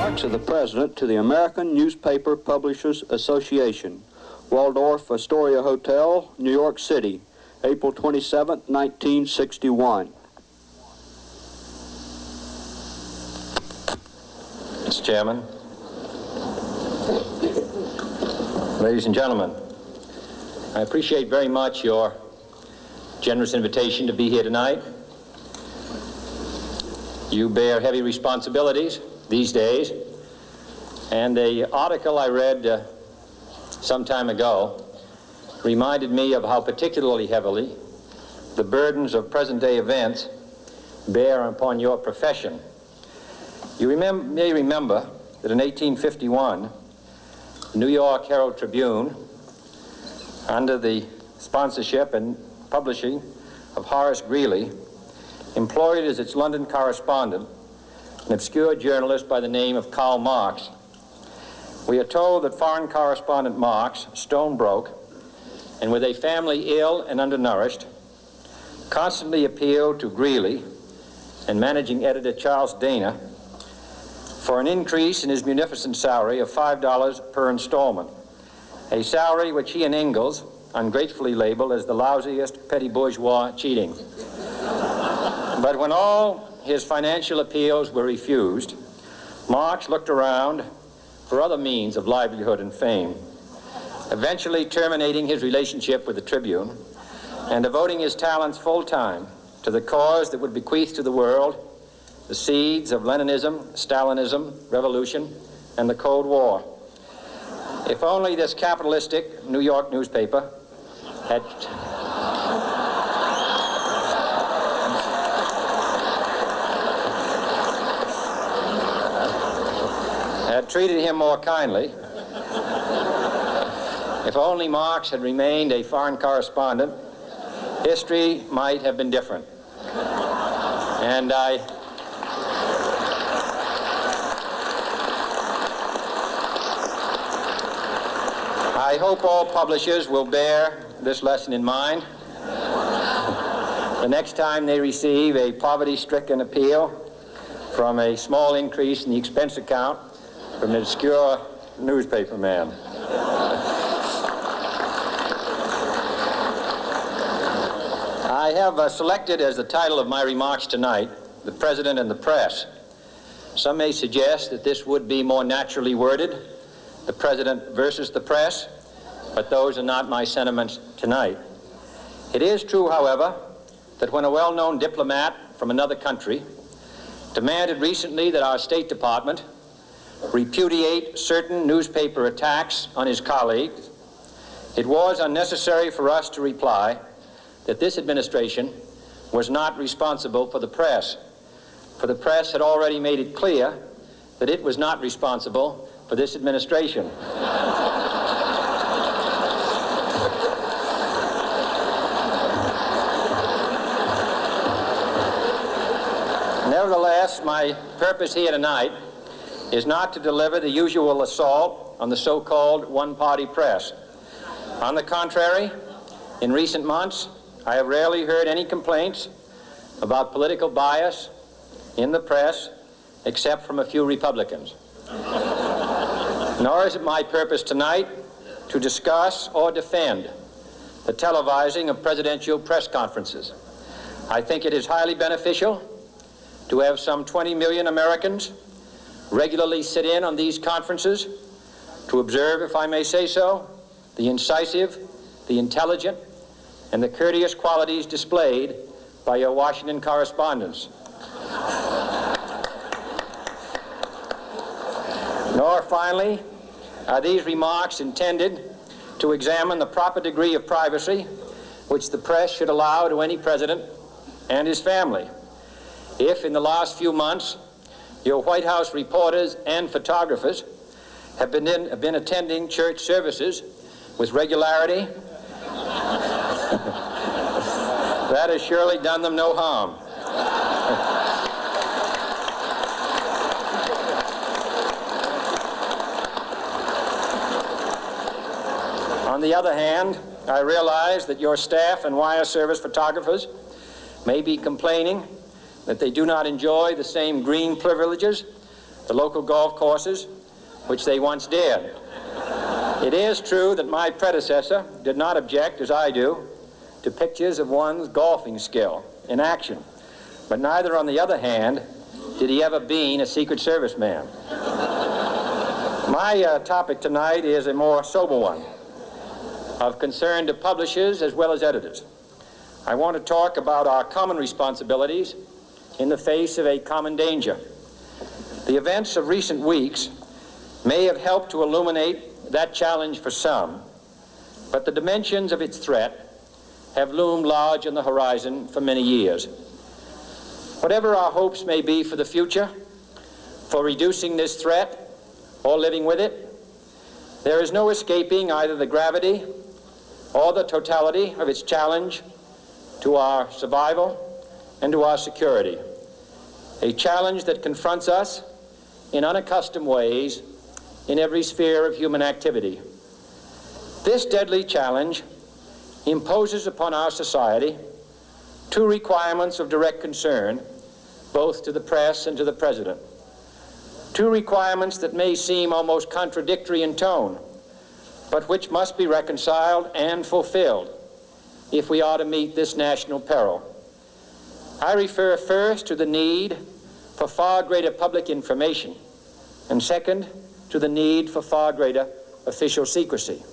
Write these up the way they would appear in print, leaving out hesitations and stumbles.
Remarks of the President to the American Newspaper Publishers Association, Waldorf Astoria Hotel, New York City, April 27, 1961. Mr. Chairman, ladies and gentlemen, I appreciate very much your generous invitation to be here tonight. You bear heavy responsibilities these days, and an article I read some time ago reminded me of how particularly heavily the burdens of present-day events bear upon your profession. You may remember that in 1851, the New York Herald Tribune, under the sponsorship and publishing of Horace Greeley, employed as its London correspondent an obscure journalist by the name of Karl Marx. We are told that foreign correspondent Marx, stone broke, and with a family ill and undernourished, constantly appealed to Greeley and managing editor Charles Dana for an increase in his munificent salary of $5 per installment, a salary which he and Ingalls ungratefully labeled as the lousiest petty bourgeois cheating. But when all his financial appeals were refused, Marx looked around for other means of livelihood and fame, eventually terminating his relationship with the Tribune and devoting his talents full-time to the cause that would bequeath to the world the seeds of Leninism, Stalinism, revolution, and the Cold War. If only this capitalistic New York newspaper had treated him more kindly, if only Marx had remained a foreign correspondent, history might have been different. And I hope all publishers will bear this lesson in mind the next time they receive a poverty-stricken appeal from a small increase in the expense account from an obscure newspaper man. I have selected as the title of my remarks tonight, "The President and the Press." Some may suggest that this would be more naturally worded, "The President versus the Press," but those are not my sentiments tonight. It is true, however, that when a well-known diplomat from another country demanded recently that our State Department repudiate certain newspaper attacks on his colleagues, it was unnecessary for us to reply that this administration was not responsible for the press, for the press had already made it clear that it was not responsible for this administration. Nevertheless, my purpose here tonight is not to deliver the usual assault on the so-called one-party press. On the contrary, in recent months, I have rarely heard any complaints about political bias in the press, except from a few Republicans. Nor is it my purpose tonight to discuss or defend the televising of presidential press conferences. I think it is highly beneficial to have some 20 million Americans regularly sit in on these conferences to observe, if I may say so, the incisive, the intelligent, and the courteous qualities displayed by your Washington correspondents. Nor, finally, are these remarks intended to examine the proper degree of privacy which the press should allow to any president and his family. If, in the last few months, your White House reporters and photographers have been attending church services with regularity, that has surely done them no harm. On the other hand, I realize that your staff and wire service photographers may be complaining that they do not enjoy the same green privileges the local golf courses, which they once dared. It is true that my predecessor did not object, as I do, to pictures of one's golfing skill in action, but neither, on the other hand, did he ever bean a Secret Service man. My topic tonight is a more sober one, of concern to publishers as well as editors. I want to talk about our common responsibilities in the face of a common danger. The events of recent weeks may have helped to illuminate that challenge for some, but the dimensions of its threat have loomed large on the horizon for many years. Whatever our hopes may be for the future, for reducing this threat or living with it, there is no escaping either the gravity or the totality of its challenge to our survival and to our security. A challenge that confronts us in unaccustomed ways in every sphere of human activity. This deadly challenge imposes upon our society two requirements of direct concern, both to the press and to the President. Two requirements that may seem almost contradictory in tone, but which must be reconciled and fulfilled if we are to meet this national peril. I refer first to the need for far greater public information, and second, to the need for far greater official secrecy.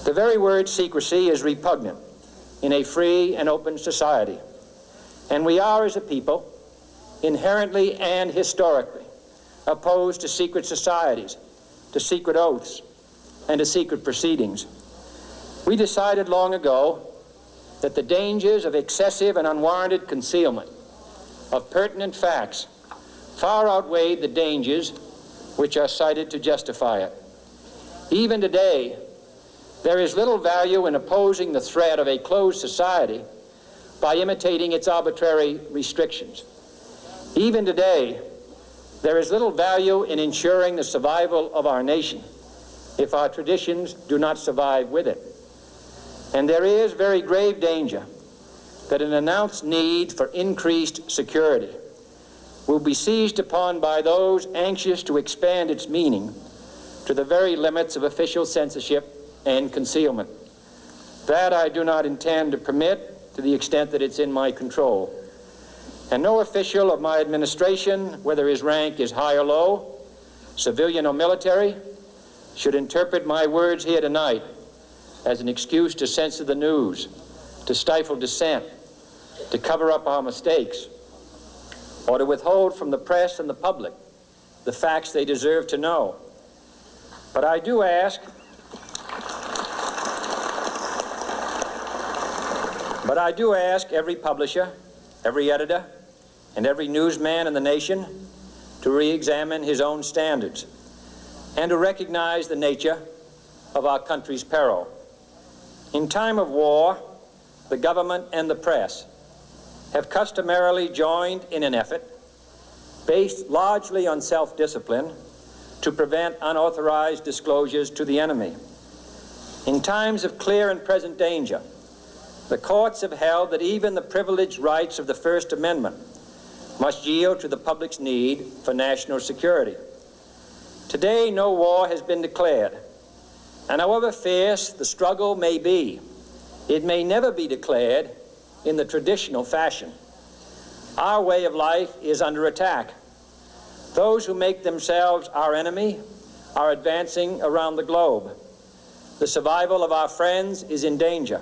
The very word secrecy is repugnant in a free and open society, and we are, as a people, inherently and historically opposed to secret societies, to secret oaths, and to secret proceedings. We decided long ago that the dangers of excessive and unwarranted concealment of pertinent facts far outweighed the dangers which are cited to justify it. Even today, there is little value in opposing the threat of a closed society by imitating its arbitrary restrictions. Even today, there is little value in ensuring the survival of our nation if our traditions do not survive with it. And there is very grave danger that an announced need for increased security will be seized upon by those anxious to expand its meaning to the very limits of official censorship and concealment. That I do not intend to permit to the extent that it's in my control. And no official of my administration, whether his rank is high or low, civilian or military, should interpret my words here tonight as an excuse to censor the news, to stifle dissent, to cover up our mistakes, or to withhold from the press and the public the facts they deserve to know. But I do ask every publisher, every editor, and every newsman in the nation to re-examine his own standards and to recognize the nature of our country's peril. In time of war, the government and the press have customarily joined in an effort based largely on self-discipline to prevent unauthorized disclosures to the enemy. In times of clear and present danger, the courts have held that even the privileged rights of the First Amendment must yield to the public's need for national security. Today, no war has been declared, and however fierce the struggle may be, it may never be declared in the traditional fashion. Our way of life is under attack. Those who make themselves our enemy are advancing around the globe. The survival of our friends is in danger,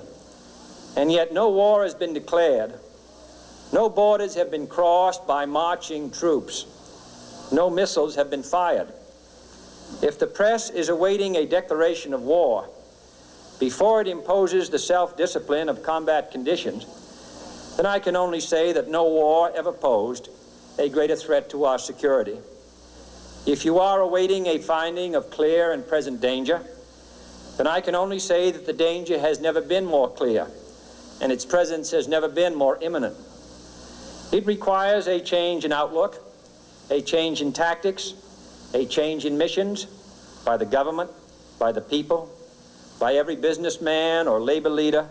and yet no war has been declared. No borders have been crossed by marching troops. No missiles have been fired. If the press is awaiting a declaration of war before it imposes the self-discipline of combat conditions, then I can only say that no war ever posed a greater threat to our security. If you are awaiting a finding of clear and present danger, then I can only say that the danger has never been more clear, and its presence has never been more imminent. It requires a change in outlook, a change in tactics, a change in missions by the government, by the people, by every businessman or labor leader,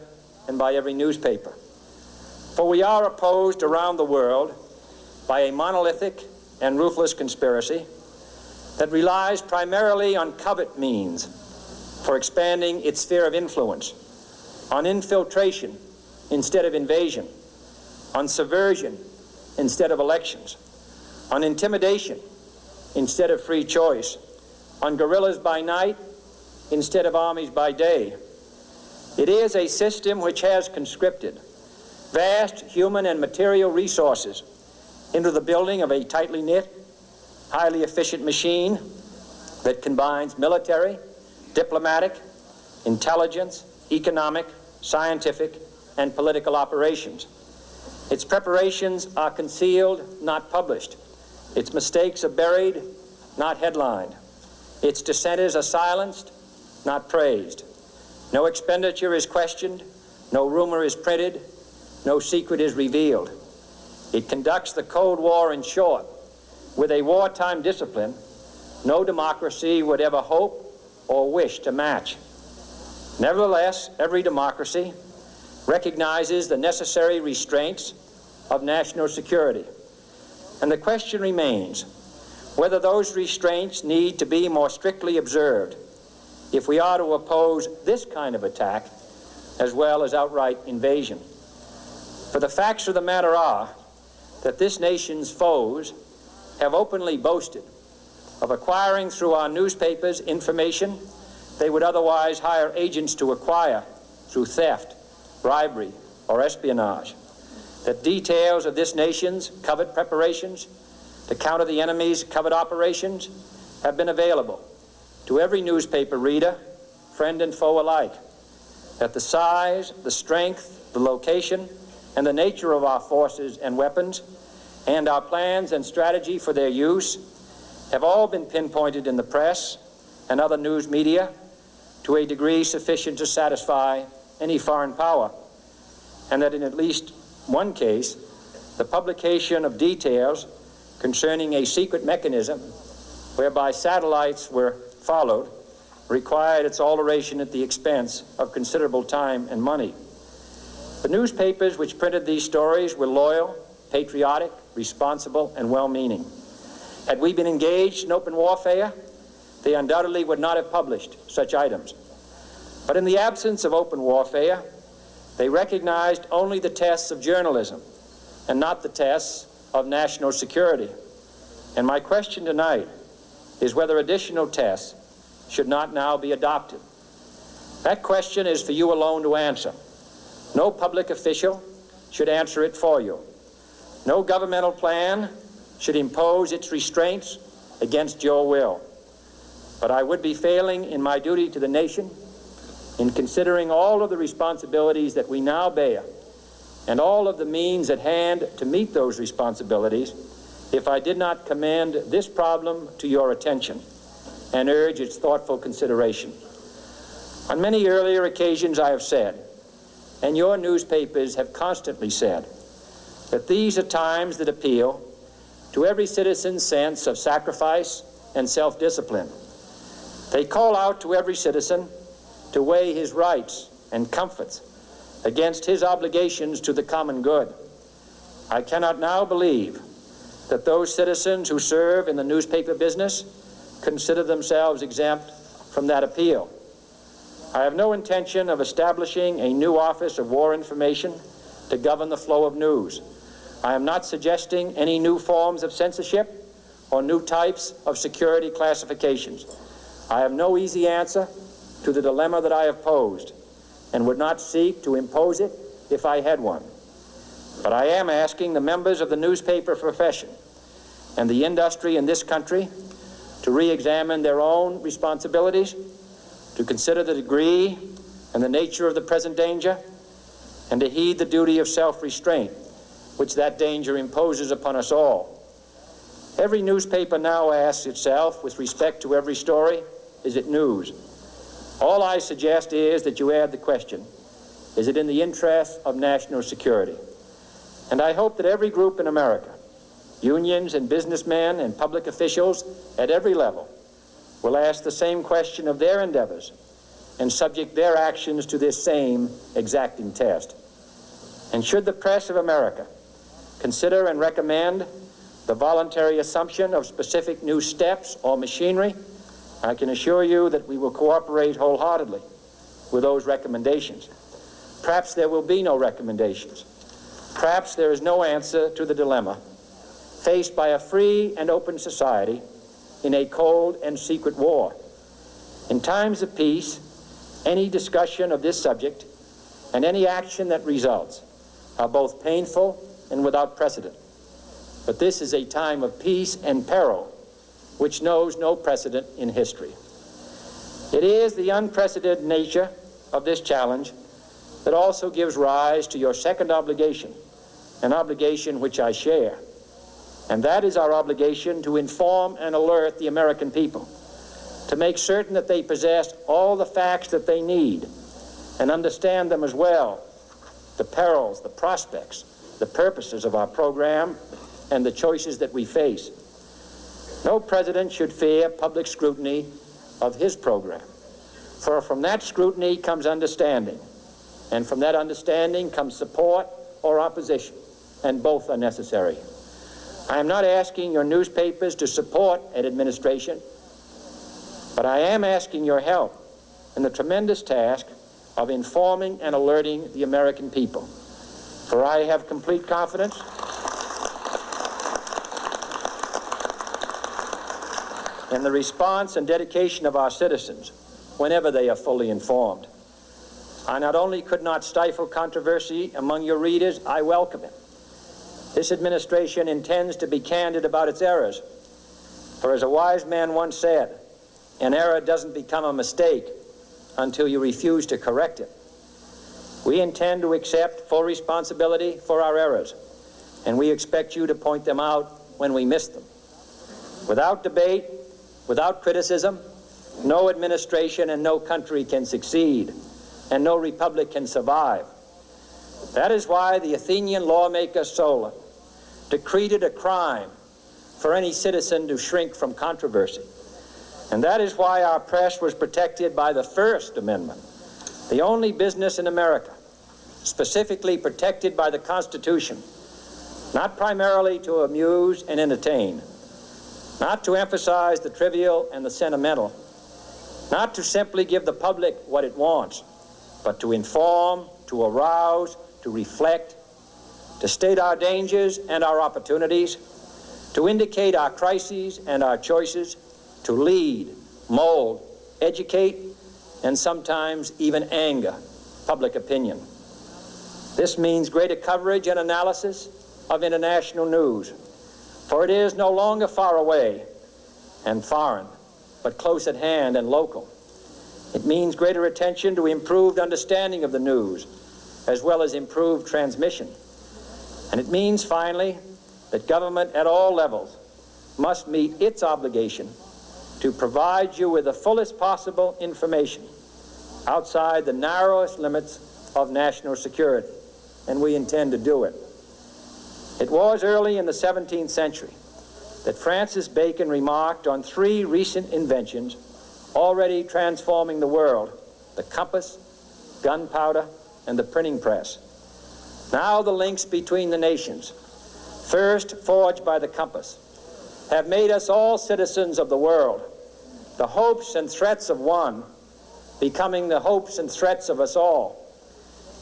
and by every newspaper. For we are opposed around the world by a monolithic and ruthless conspiracy that relies primarily on covert means for expanding its sphere of influence, on infiltration instead of invasion, on subversion instead of elections, on intimidation instead of free choice, on guerrillas by night instead of armies by day. It is a system which has conscripted vast human and material resources into the building of a tightly knit, highly efficient machine that combines military, diplomatic, intelligence, economic, scientific, and political operations. Its preparations are concealed, not published. Its mistakes are buried, not headlined. Its dissenters are silenced, not praised. No expenditure is questioned, no rumor is printed, no secret is revealed. It conducts the Cold War, in short, with a wartime discipline no democracy would ever hope or wish to match. Nevertheless, every democracy recognizes the necessary restraints of national security. And the question remains whether those restraints need to be more strictly observed if we are to oppose this kind of attack as well as outright invasion. For the facts of the matter are that this nation's foes have openly boasted of acquiring through our newspapers information they would otherwise hire agents to acquire through theft, bribery, or espionage. That details of this nation's covert preparations to counter the enemy's covert operations have been available to every newspaper reader, friend and foe alike. That the size, the strength, the location, and the nature of our forces and weapons, and our plans and strategy for their use, have all been pinpointed in the press and other news media to a degree sufficient to satisfy any foreign power, and that in at least one case, the publication of details concerning a secret mechanism whereby satellites were followed required its alteration at the expense of considerable time and money. The newspapers which printed these stories were loyal, patriotic, responsible, and well-meaning. Had we been engaged in open warfare, they undoubtedly would not have published such items. But in the absence of open warfare, they recognized only the tests of journalism and not the tests of national security. And my question tonight is whether additional tests should not now be adopted. That question is for you alone to answer. No public official should answer it for you. No governmental plan should impose its restraints against your will. But I would be failing in my duty to the nation in considering all of the responsibilities that we now bear and all of the means at hand to meet those responsibilities if I did not commend this problem to your attention and urge its thoughtful consideration. On many earlier occasions I have said, and your newspapers have constantly said, that these are times that appeal to every citizen's sense of sacrifice and self-discipline. They call out to every citizen to weigh his rights and comforts against his obligations to the common good. I cannot now believe that those citizens who serve in the newspaper business consider themselves exempt from that appeal. I have no intention of establishing a new Office of War Information to govern the flow of news. I am not suggesting any new forms of censorship or new types of security classifications. I have no easy answer to the dilemma that I have posed and would not seek to impose it if I had one. But I am asking the members of the newspaper profession and the industry in this country to re-examine their own responsibilities, to consider the degree and the nature of the present danger, and to heed the duty of self-restraint, which that danger imposes upon us all. Every newspaper now asks itself, with respect to every story, is it news? All I suggest is that you add the question, is it in the interest of national security? And I hope that every group in America, unions and businessmen and public officials at every level, will ask the same question of their endeavors and subject their actions to this same exacting test. And should the press of America consider and recommend the voluntary assumption of specific new steps or machinery, I can assure you that we will cooperate wholeheartedly with those recommendations. Perhaps there will be no recommendations. Perhaps there is no answer to the dilemma faced by a free and open society in a cold and secret war. In times of peace, any discussion of this subject and any action that results are both painful and without precedent. But this is a time of peace and peril which knows no precedent in history. It is the unprecedented nature of this challenge that also gives rise to your second obligation, an obligation which I share, and that is our obligation to inform and alert the American people, to make certain that they possess all the facts that they need and understand them as well, the perils, the prospects, the purposes of our program, and the choices that we face. No president should fear public scrutiny of his program, for from that scrutiny comes understanding, and from that understanding comes support or opposition, and both are necessary. I am not asking your newspapers to support an administration, but I am asking your help in the tremendous task of informing and alerting the American people. For I have complete confidence in the response and dedication of our citizens whenever they are fully informed. I not only could not stifle controversy among your readers, I welcome it. This administration intends to be candid about its errors. For as a wise man once said, an error doesn't become a mistake until you refuse to correct it. We intend to accept full responsibility for our errors, and we expect you to point them out when we miss them. Without debate, without criticism, no administration and no country can succeed, and no republic can survive. That is why the Athenian lawmaker Solon decreed it a crime for any citizen to shrink from controversy. And that is why our press was protected by the First Amendment, the only business in America specifically protected by the Constitution, not primarily to amuse and entertain, not to emphasize the trivial and the sentimental, not to simply give the public what it wants, but to inform, to arouse, to reflect, to state our dangers and our opportunities, to indicate our crises and our choices, to lead, mold, educate, and sometimes even anger public opinion. This means greater coverage and analysis of international news, for it is no longer far away and foreign, but close at hand and local. It means greater attention to improved understanding of the news, as well as improved transmission. And it means, finally, that government at all levels must meet its obligation to provide you with the fullest possible information outside the narrowest limits of national security, and we intend to do it. It was early in the 17th century that Francis Bacon remarked on three recent inventions already transforming the world: the compass, gunpowder, and the printing press. Now the links between the nations, first forged by the compass, have made us all citizens of the world, the hopes and threats of one becoming the hopes and threats of us all.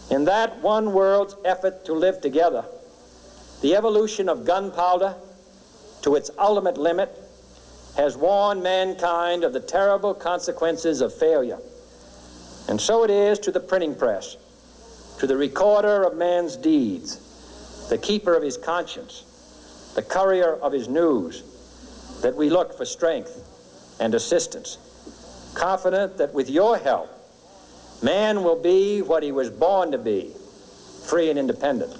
In that one world's effort to live together, the evolution of gunpowder to its ultimate limit has warned mankind of the terrible consequences of failure. And so it is to the printing press, to the recorder of man's deeds, the keeper of his conscience, the courier of his news, that we look for strength and assistance, confident that with your help, man will be what he was born to be, free and independent.